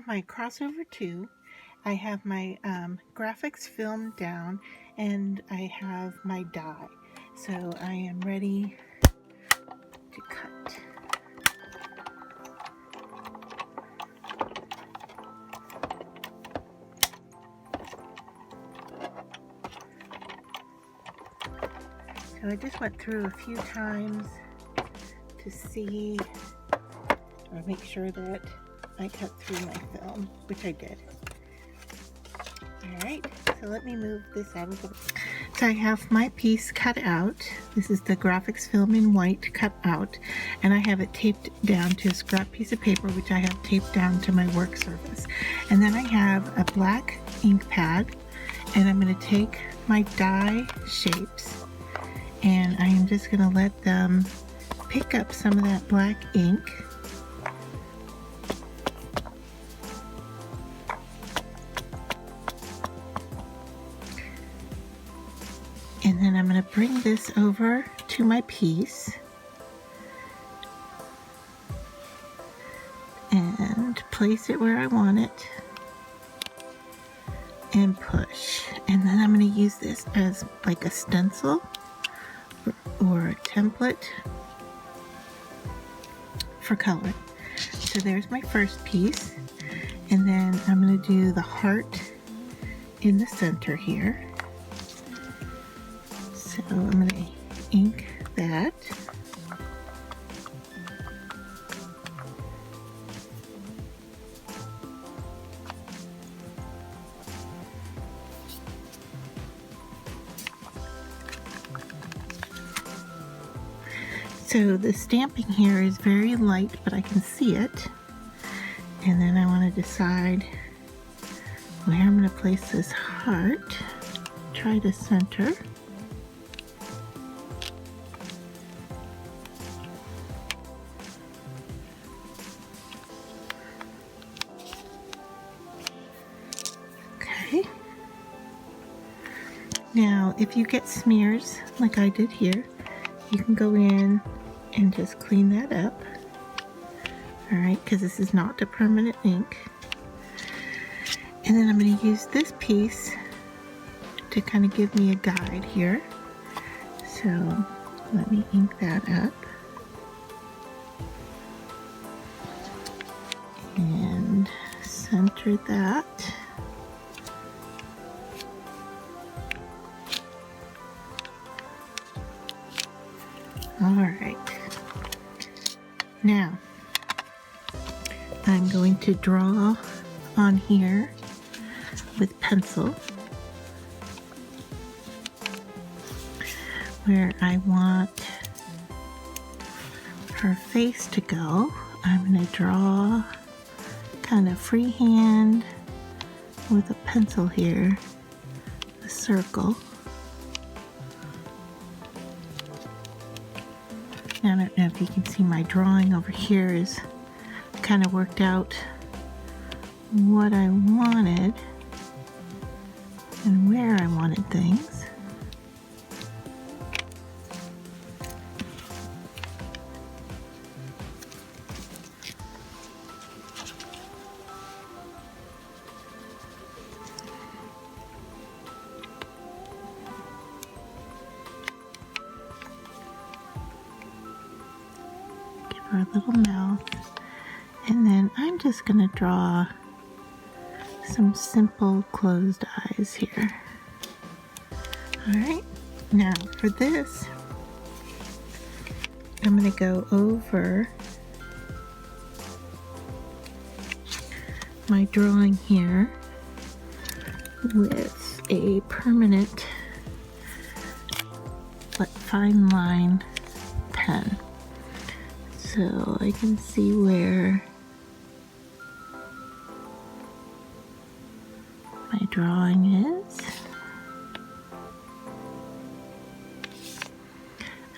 have my crossover 2, I have my graphics film down, and I have my die. So I am ready to cut. So I just went through a few times to see or make sure that I cut through my film, which I did. Alright, so let me move this out of the way. So I have my piece cut out. This is the graphics film in white cut out, and I have it taped down to a scrap piece of paper, which I have taped down to my work surface. And then I have a black ink pad, and I'm going to take my die shapes, and I am just going to let them pick up some of that black ink. And then I'm going to bring this over to my piece and place it where I want it and push. And then I'm going to use this as like a stencil or a template for coloring. So there's my first piece, and then I'm going to do the heart in the center here. So I'm going to ink that. So the stamping here is very light, but I can see it. And then I want to decide where I'm going to place this heart. Try to center. Okay. Now, if you get smears like I did here, you can go in and just clean that up. Alright, because this is not the permanent ink. And then I'm going to use this piece to kind of give me a guide here. So let me ink that up. And center that. Alright. Now, I'm going to draw on here with pencil where I want her face to go. I'm going to draw kind of freehand with a pencil here, a circle. Now, I don't know if you can see my drawing over here is kind of worked out what I wanted and where I wanted things. Give her a little mouth. And then I'm just going to draw some simple closed eyes here. Alright, now for this, I'm going to go over my drawing here with a permanent but fine line pen. So I can see where my drawing is.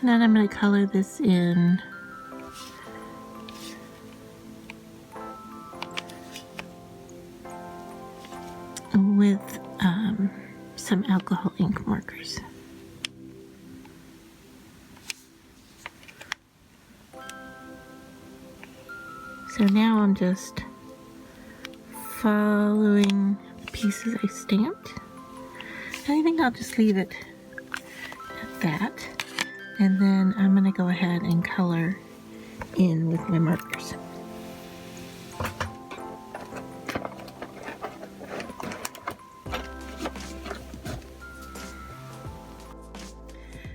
And then I'm going to color this in with some alcohol ink markers. So now I'm just following the pieces I stamped. And I think I'll just leave it at that. And then I'm going to go ahead and color in with my markers.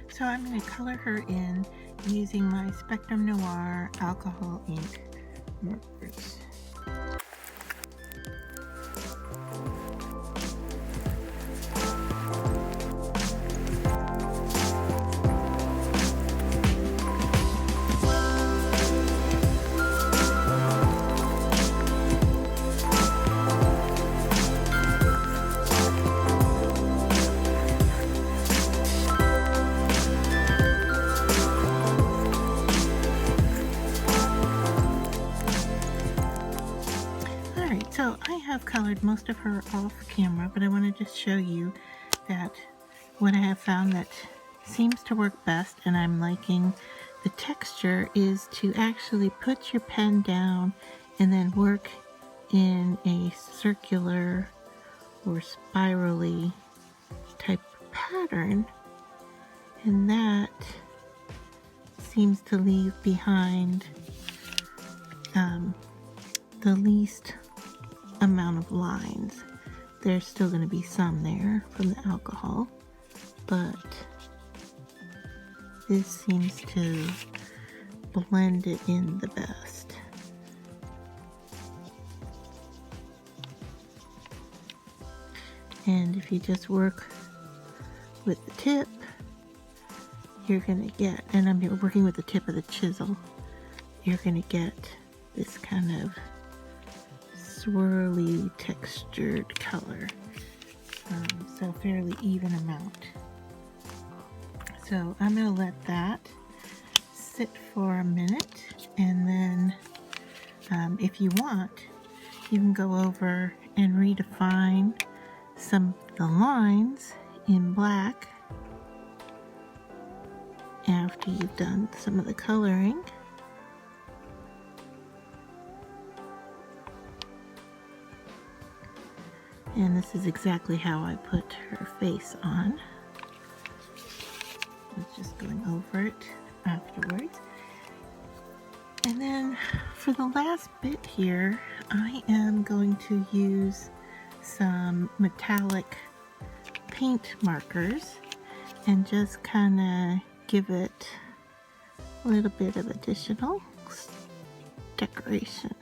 So I'm going to color her in using my Spectrum Noir alcohol ink markers. So I have colored most of her off camera, but I want to just show you that what I have found that seems to work best, and I'm liking the texture, is to actually put your pen down and then work in a circular or spirally type pattern, and that seems to leave behind the least amount of lines. There's still going to be some there from the alcohol, but this seems to blend it in the best. And if you just work with the tip, you're going to get, and I'm working with the tip of the chisel, you're going to get this kind of swirly textured color, so fairly even amount. So I'm going to let that sit for a minute, and then if you want, you can go over and redefine some of the lines in black after you've done some of the coloring. And this is exactly how I put her face on. I was just going over it afterwards. And then for the last bit here, I am going to use some metallic paint markers and just kind of give it a little bit of additional decoration.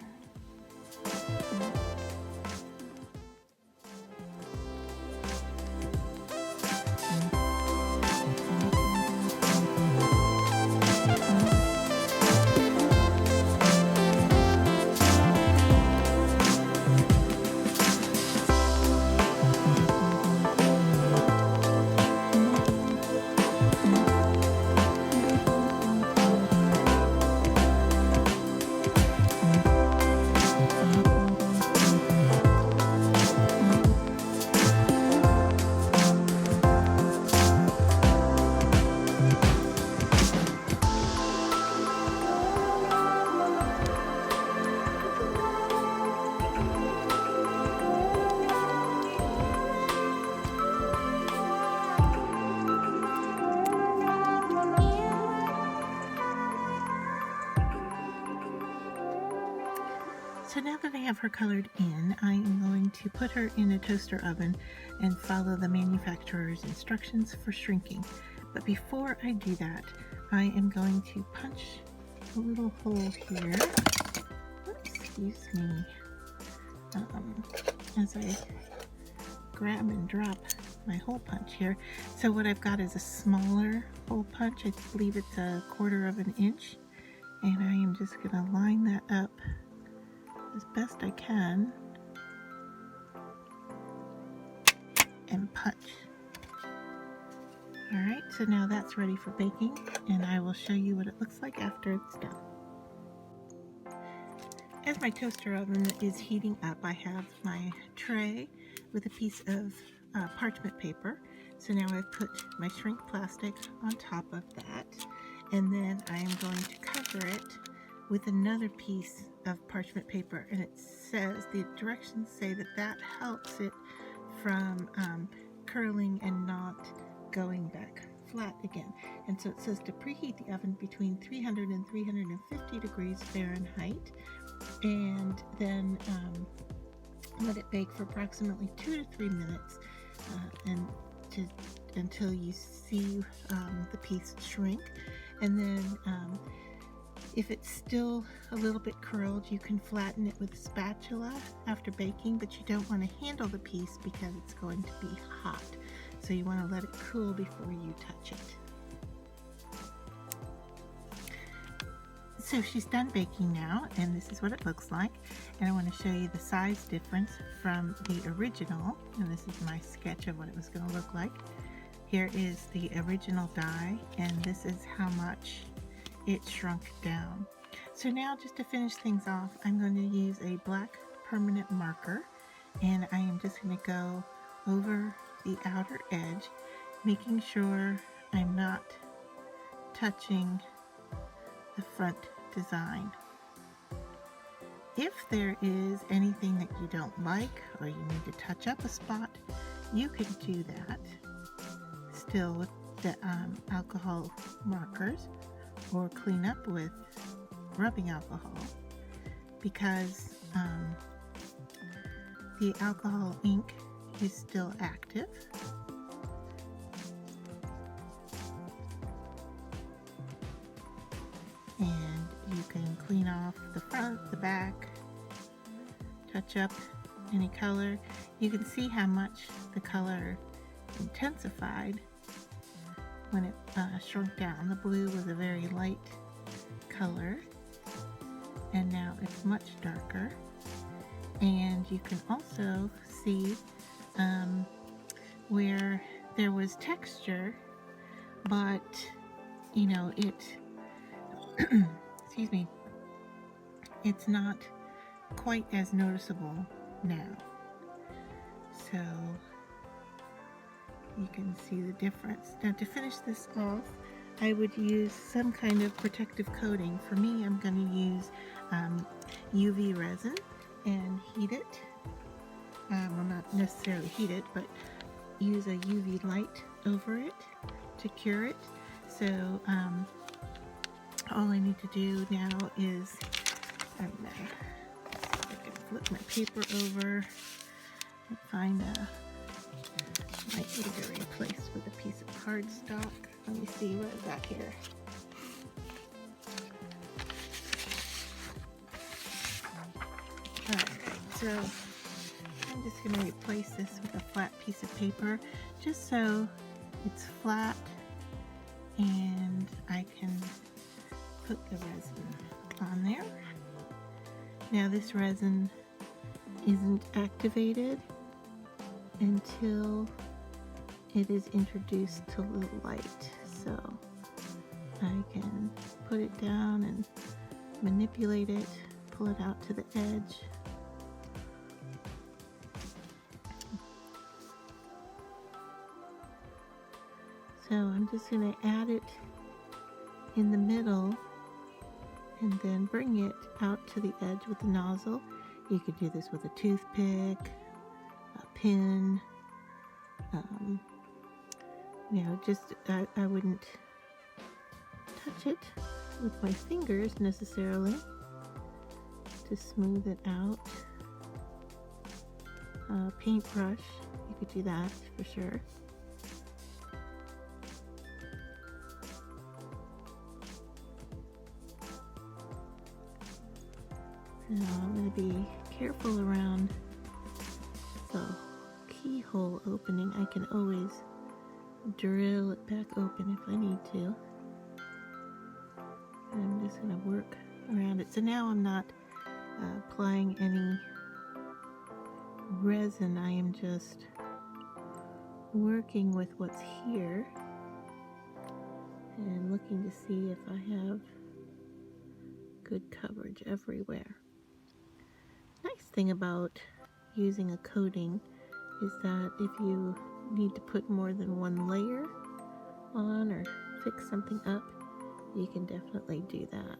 So now that I have her colored in, I am going to put her in a toaster oven and follow the manufacturer's instructions for shrinking. But before I do that, I am going to punch a little hole here. Excuse me. As I grab and drop my hole punch here. So what I've got is a smaller hole punch. I believe it's 1/4 of an inch. And I am just going to line that up as best I can and punch. Alright, so now that's ready for baking, and I will show you what it looks like after it's done. As my toaster oven is heating up, I have my tray with a piece of parchment paper. So now I've put my shrink plastic on top of that, and then I am going to cover it with another piece of parchment paper, and it says, the directions say that that helps it from curling and not going back flat again. And so it says to preheat the oven between 300 and 350 degrees Fahrenheit, and then let it bake for approximately 2 to 3 minutes until you see the piece shrink. And then if it's still a little bit curled, you can flatten it with a spatula after baking, but you don't want to handle the piece because it's going to be hot. So you want to let it cool before you touch it. So she's done baking now, and this is what it looks like. And I want to show you the size difference from the original. And this is my sketch of what it was going to look like. Here is the original die, and this is how much it shrunk down. So now, just to finish things off, I'm going to use a black permanent marker, and I am just going to go over the outer edge, making sure I'm not touching the front design. If there is anything that you don't like, or you need to touch up a spot, you can do that still with the alcohol markers, or clean up with rubbing alcohol, because the alcohol ink is still active. And you can clean off the front, the back, touch up any color. You can see how much the color intensified when it shrunk down. The blue was a very light color, and now it's much darker. And you can also see where there was texture, but you know, it excuse me, it's not quite as noticeable now. So you can see the difference. Now, to finish this off, I would use some kind of protective coating. For me, I'm going to use UV resin and heat it. Well, not necessarily heat it, but use a UV light over it to cure it. So all I need to do now is I can flip my paper over and find might need to replace with a piece of cardstock. Let me see what I've got here. Alright, so I'm just going to replace this with a flat piece of paper, just so it's flat and I can put the resin on there. Now, this resin isn't activated until it is introduced to the light, so I can put it down and manipulate it, pull it out to the edge. So I'm just going to add it in the middle and then bring it out to the edge with the nozzle. You could do this with a toothpick, a pin, you know, just I wouldn't touch it with my fingers necessarily to smooth it out. Paintbrush, you could do that for sure. Now I'm going to be careful around the keyhole opening. I can always drill it back open if I need to. And I'm just going to work around it. So now I'm not applying any resin. I am just working with what's here and looking to see if I have good coverage everywhere. Nice thing about using a coating is that if you need to put more than one layer on or fix something up, you can definitely do that.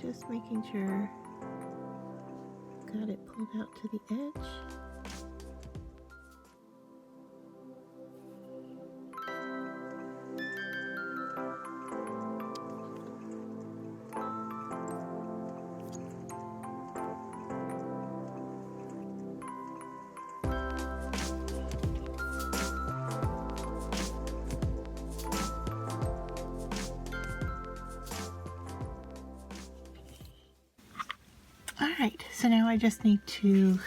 just making sure got it pulled out to the edge. Alright, so now I just need to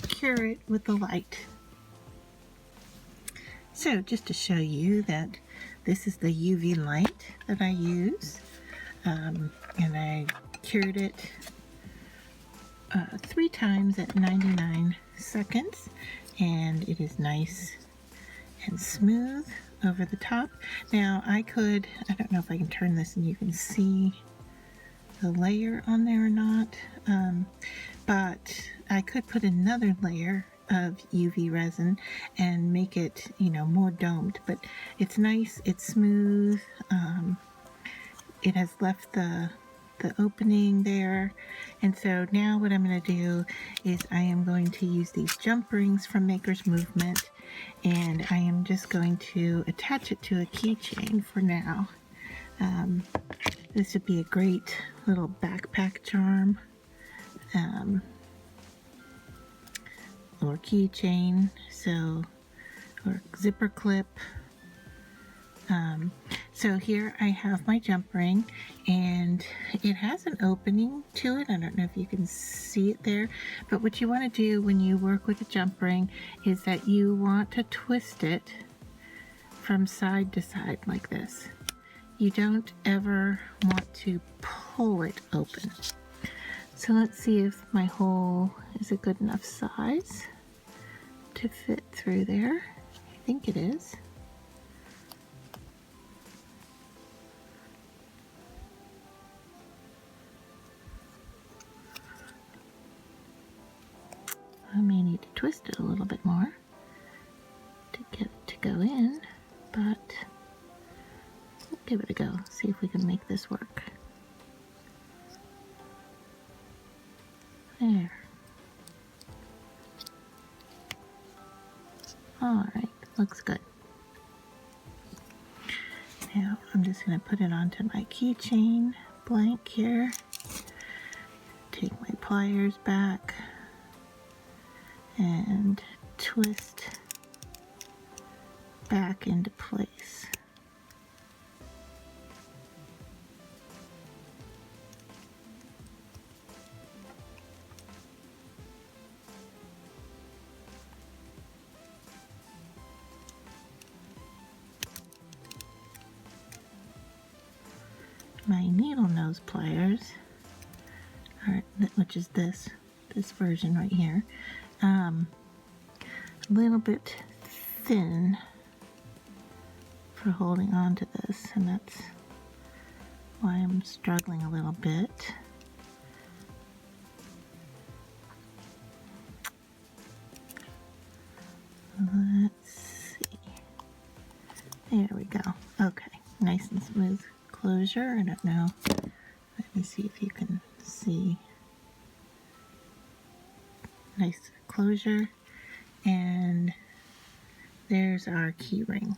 cure it with the light. So just to show you that this is the UV light that I use, and I cured it 3 times at 99 seconds, and it is nice and smooth over the top. Now I don't know if I can turn this and you can see the layer on there or not, but I could put another layer of UV resin and make it, more domed. But it's nice, it's smooth, it has left the opening there. And so now what I'm going to do is I am going to use these jump rings from Maker's Movement, and I am just going to attach it to a keychain for now. This would be a great little backpack charm, or keychain, or zipper clip. So here I have my jump ring, and it has an opening to it. I don't know if you can see it there, but what you want to do when you work with a jump ring is that you want to twist it from side to side like this. You don't ever want to pull it open. So let's see if my hole is a good enough size to fit through there. I think it is. I may need to twist it a little bit more to get it to go in, but we'll give it a go, see if we can make this work. There. Alright, looks good. Now I'm just going to put it onto my keychain blank here. Take my pliers back and twist back into place. My needle nose pliers, which is this version right here, a little bit thin for holding on to this, and that's why I'm struggling a little bit. Let's see. There we go. Okay, nice and smooth closure. I don't know. Let me see if you can see. Nice closure. And there's our key ring.